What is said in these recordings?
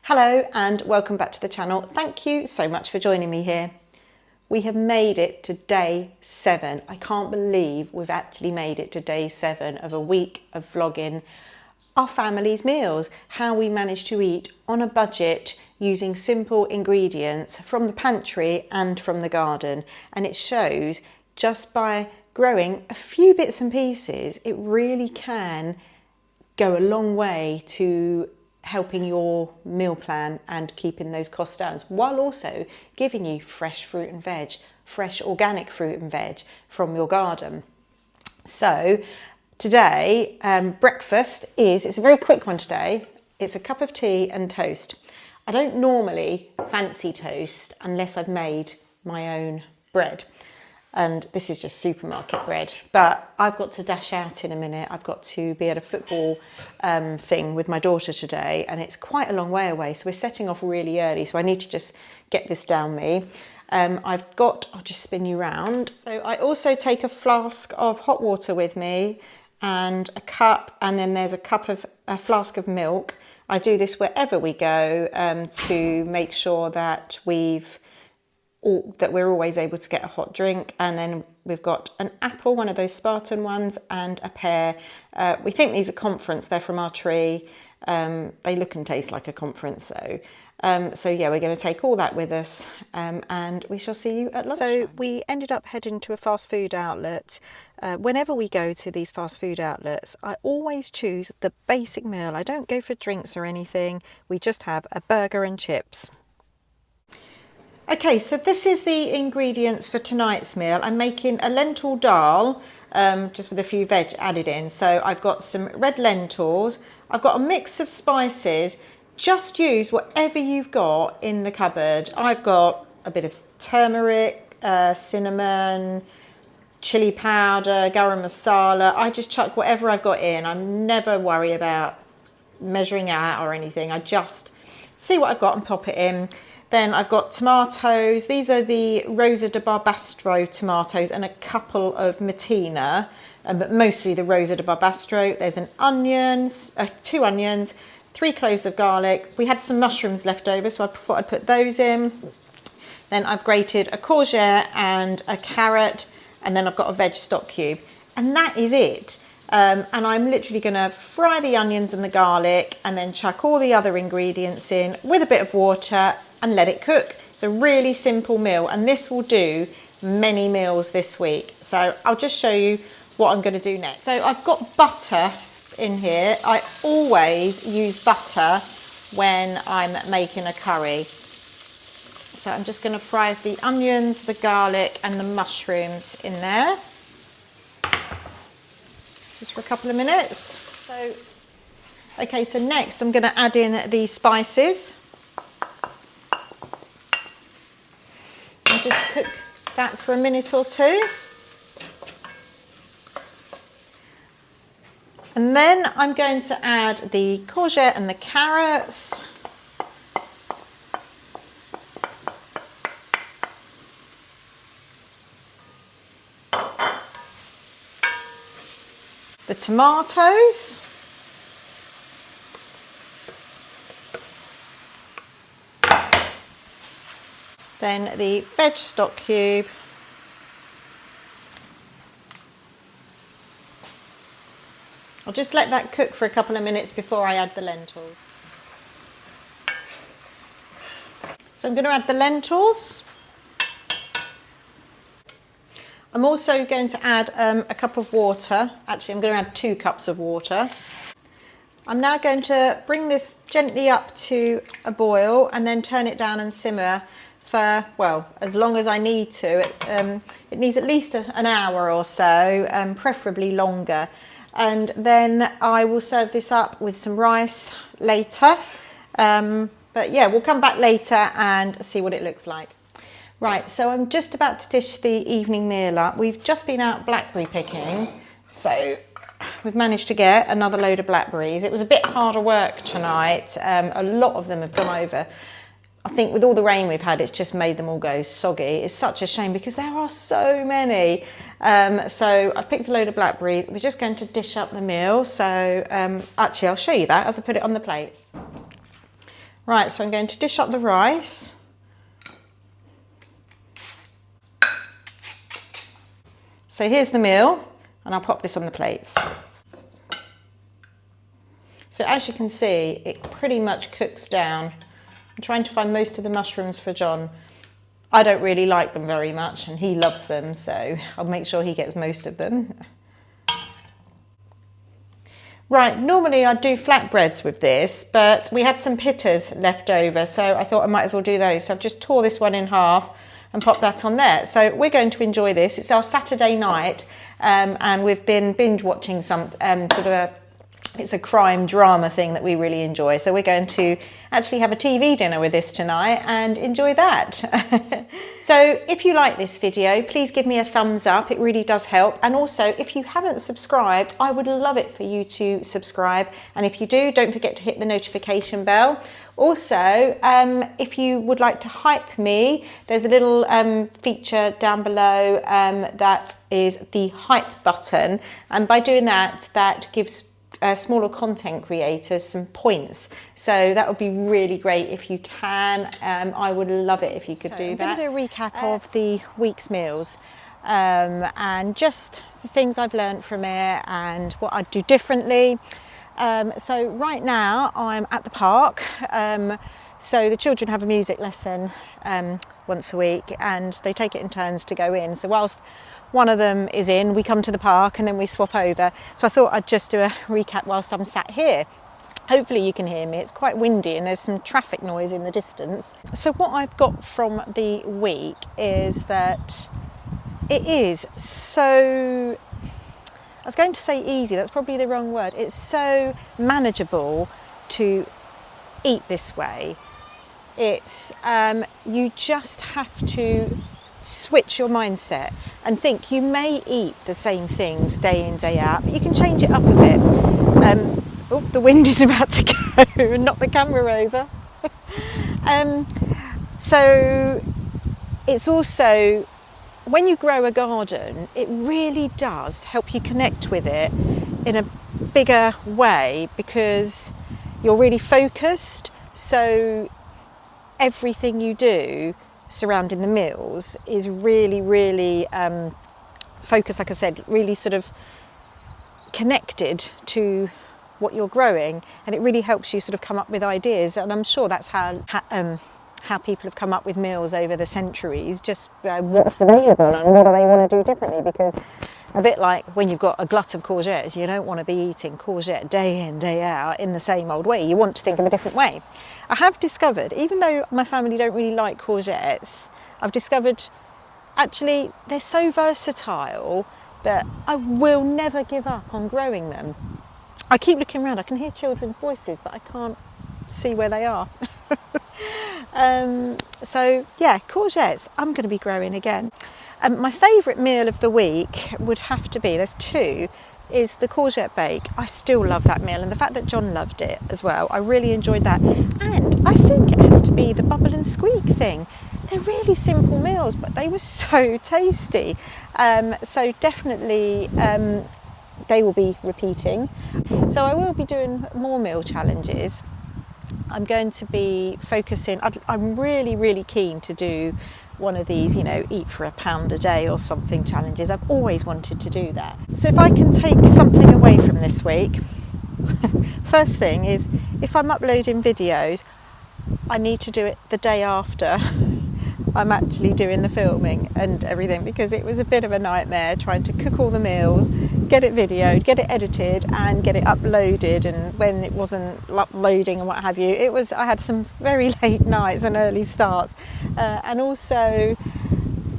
Hello and welcome back to the channel. Thank you so much for joining me here. We have made it to day 7. I can't believe we've actually made it to day 7 of a week of vlogging our family's meals, how we manage to eat on a budget using simple ingredients from the pantry and from the garden. And it shows just by growing a few bits and pieces, it really can go a long way to helping your meal plan and keeping those costs down, while also giving you fresh fruit and veg, fresh organic fruit and veg from your garden. So today, breakfast it's a very quick one today. It's a cup of tea and toast. I don't normally fancy toast unless I've made my own bread. And this is just supermarket bread, but I've got to dash out in a minute. I've got to be at a football thing with my daughter today, and it's quite a long way away. So we're setting off really early. So I need to just get this down me. I'll just spin you round. So I also take a flask of hot water with me and a cup, and then there's a flask of milk. I do this wherever we go to make sure that we're always able to get a hot drink. And then we've got an apple, one of those Spartan ones, and a pear. We think these are conference, they're from our tree. They look and taste like a conference though. So yeah, we're going to take all that with us and we shall see you at lunch. So we ended up heading to a fast food outlet. Whenever we go to these fast food outlets, I always choose the basic meal. I don't go for drinks or anything. We just have a burger and chips. Okay, so this is the ingredients for tonight's meal. I'm making a lentil dal, just with a few veg added in. So I've got some red lentils. I've got a mix of spices. Just use whatever you've got in the cupboard. I've got a bit of turmeric, cinnamon, chili powder, garam masala. I just chuck whatever I've got in. I never worry about measuring out or anything. I just see what I've got and pop it in. Then I've got tomatoes. These are the Rosa de Barbastro tomatoes and a couple of Matina, but mostly the Rosa de Barbastro. There's an onion, 2 onions, 3 cloves of garlic. We had some mushrooms left over, so I thought I'd put those in. Then I've grated a courgette and a carrot, and then I've got a veg stock cube. And that is it. And I'm literally going to fry the onions and the garlic and then chuck all the other ingredients in with a bit of water and let it cook. It's a really simple meal, and this will do many meals this week. So I'll just show you what I'm going to do next. So I've got butter in here. I always use butter when I'm making a curry. So I'm just going to fry the onions, the garlic and the mushrooms in there. Just for a couple of minutes. So next I'm going to add in the spices. I'll just cook that for a minute or two. And then I'm going to add the courgette and the carrots. The tomatoes. Then the veg stock cube. I'll just let that cook for a couple of minutes before I add the lentils. So I'm going to add the lentils. I'm also going to add a cup of water. Actually, I'm going to add 2 cups of water. I'm now going to bring this gently up to a boil and then turn it down and simmer for, well, as long as I need to. It needs at least an hour or so, preferably longer. And then I will serve this up with some rice later. But yeah, we'll come back later and see what it looks like. Right, so I'm just about to dish the evening meal up. We've just been out blackberry picking, so we've managed to get another load of blackberries. It was a bit harder work tonight. A lot of them have gone over. I think with all the rain we've had, it's just made them all go soggy. It's such a shame because there are so many. So I've picked a load of blackberries. We're just going to dish up the meal. So actually, I'll show you that as I put it on the plates. Right, so I'm going to dish up the rice. So here's the meal, and I'll pop this on the plates. So as you can see, it pretty much cooks down. I'm trying to find most of the mushrooms for John. I don't really like them very much, and he loves them, so I'll make sure he gets most of them. Right, normally I'd do flatbreads with this, but we had some pittas left over, so I thought I might as well do those. So I've just tore this one in half and pop that on there. So we're going to enjoy this. It's our Saturday night, and we've been binge watching some it's a crime drama thing that we really enjoy. So we're going to actually have a TV dinner with this tonight and enjoy that. So if you like this video, please give me a thumbs up. It really does help. And also, if you haven't subscribed, I would love it for you to subscribe. And if you do, don't forget to hit the notification bell. Also, if you would like to hype me, there's a little feature down below that is the hype button. And by doing that, that gives smaller content creators some points, so that would be really great if you can. I would love it if you could do that. I'm going to do a recap of the week's meals and just the things I've learned from it and what I'd do differently. So right now I'm at the park. So the children have a music lesson once a week, and they take it in turns to go in. So whilst one of them is in, we come to the park and then we swap over. So I thought I'd just do a recap whilst I'm sat here. Hopefully you can hear me. It's quite windy and there's some traffic noise in the distance. So what I've got from the week is that it is so, I was going to say easy, that's probably the wrong word. It's so manageable to eat this way. It's, you just have to switch your mindset and think you may eat the same things day in, day out, but you can change it up a bit. Oh, the wind is about to go and knock the camera over. So it's also, when you grow a garden, it really does help you connect with it in a bigger way because you're really focused. So everything you do surrounding the meals is really, really focused, like I said, really sort of connected to what you're growing, and it really helps you sort of come up with ideas. And I'm sure that's how people have come up with meals over the centuries, just what's available and what do they want to do differently, because a bit like when you've got a glut of courgettes, you don't want to be eating courgette day in, day out in the same old way. You want to think of a different way. I have discovered, even though my family don't really like courgettes, I've discovered actually they're so versatile that I will never give up on growing them. I keep looking around, I can hear children's voices, but I can't see where they are. So yeah, courgettes, I'm going to be growing again. My favourite meal of the week would have to be, there's two, is the courgette bake. I still love that meal, and the fact that John loved it as well, I really enjoyed that. And I think it has to be the bubble and squeak thing. They're really simple meals, but they were so tasty. So definitely they will be repeating. So I will be doing more meal challenges. I'm going to be focusing, I'm really, really keen to do one of these, you know, eat for £1 a day or something challenges. I've always wanted to do that. So if I can take something away from this week, first thing is, if I'm uploading videos, I need to do it the day after I'm actually doing the filming and everything, because it was a bit of a nightmare trying to cook all the meals, get it videoed, get it edited and get it uploaded, and when it wasn't uploading and what have you, I had some very late nights and early starts, and also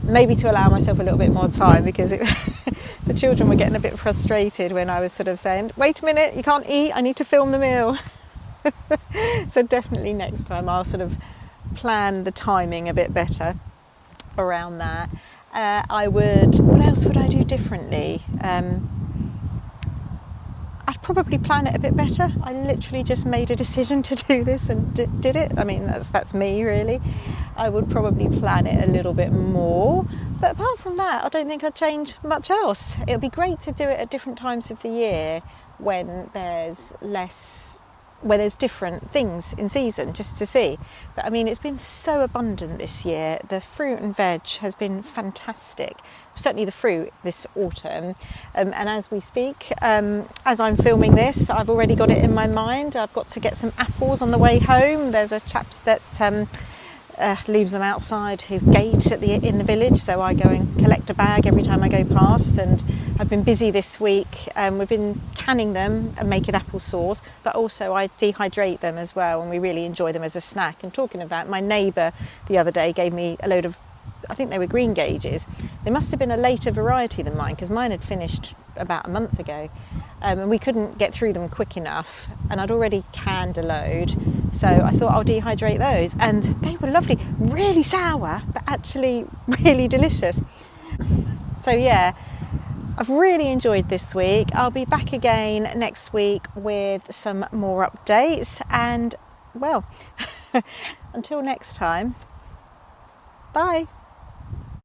maybe to allow myself a little bit more time, because the children were getting a bit frustrated when I was sort of saying, wait a minute, you can't eat, I need to film the meal. So definitely next time I'll sort of plan the timing a bit better around that. What else would I do differently? I'd probably plan it a bit better. I literally just made a decision to do this and did it. I mean, that's me really. I would probably plan it a little bit more, but apart from that, I don't think I'd change much else. It would be great to do it at different times of the year when there's less where there's different things in season just to see. But I mean, it's been so abundant this year. The fruit and veg has been fantastic, certainly the fruit this autumn. And as we speak, as I'm filming this, I've already got it in my mind. I've got to get some apples on the way home. There's a chap that leaves them outside his gate in the village, so I go and collect a bag every time I go past. And I've been busy this week. We've been canning them and making apple sauce, but also I dehydrate them as well, and we really enjoy them as a snack. And talking of that, my neighbour the other day gave me a load of, I think they were green gages. They must have been a later variety than mine, because mine had finished about a month ago, and we couldn't get through them quick enough, and I'd already canned a load, so I thought I'll dehydrate those, and they were lovely, really sour but actually really delicious. So yeah, I've really enjoyed this week. I'll be back again next week with some more updates, and well, until next time, bye.